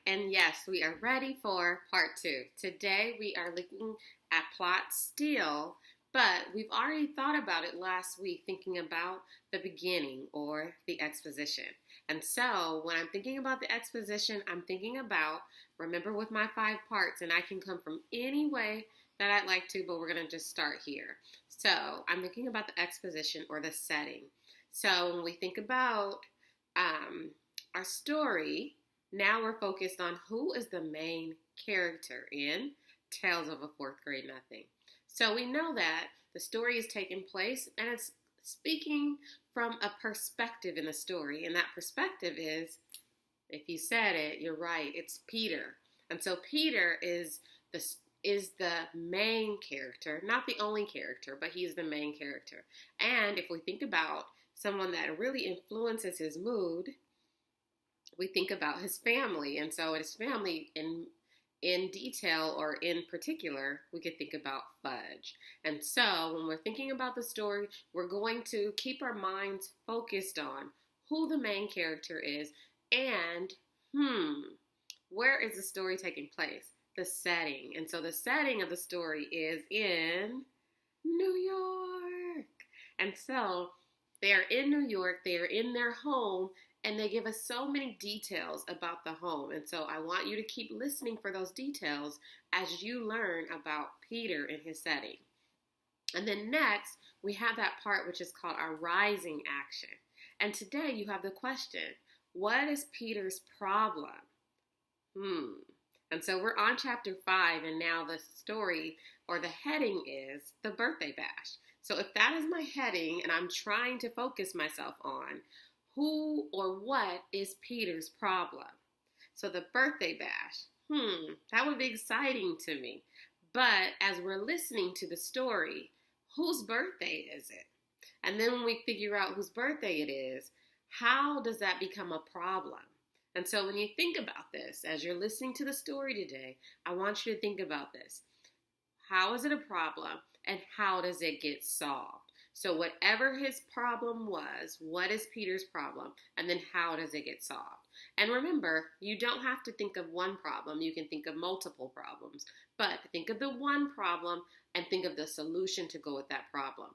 And yes, we are ready for part two. Today we are looking at plot still, but we've already thought about it last week, thinking about the beginning or the exposition. And so when I'm thinking about the exposition, I'm thinking about, remember with my five parts, and I can come from any way that I'd like to, but we're going to just start here. So I'm thinking about the exposition or the setting. So when we think about our story, now we're focused on who is the main character in Tales of a Fourth Grade Nothing. So we know that the story is taking place and it's speaking from a perspective in the story. And that perspective is, if you said it, you're right, it's Peter. And so Peter is the main character, not the only character, but he's the main character. And if we think about someone that really influences his mood, we think about his family. And so his family in detail or in particular, we could think about Fudge. And so when we're thinking about the story, we're going to keep our minds focused on who the main character is and where is the story taking place? The setting. And so the setting of the story is in New York. And so they are in New York, they are in their home, and they give us so many details about the home. And so I want you to keep listening for those details as you learn about Peter and his setting. And then next, we have that part which is called our rising action. And today you have the question, what is Peter's problem? And so we're on chapter 5, and now the story or the heading is the birthday bash. So if that is my heading and I'm trying to focus myself on who or what is Peter's problem? So the birthday bash, that would be exciting to me. But as we're listening to the story, whose birthday is it? And then when we figure out whose birthday it is, how does that become a problem? And so when you think about this, as you're listening to the story today, I want you to think about this. How is it a problem and how does it get solved? So whatever his problem was, what is Peter's problem? And then how does it get solved? And remember, you don't have to think of one problem. You can think of multiple problems. But think of the one problem and think of the solution to go with that problem.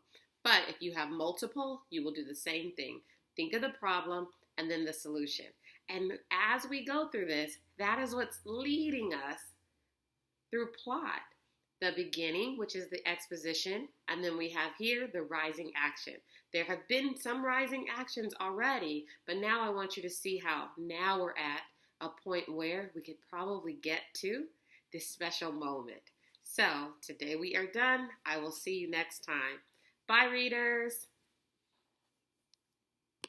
But if you have multiple, you will do the same thing. Think of the problem and then the solution. And as we go through this, that is what's leading us through plot. The beginning, which is the exposition, and then we have here the rising action. There have been some rising actions already, but now I want you to see how now we're at a point where we could probably get to this special moment. So today we are done. I will see you next time. Bye, readers.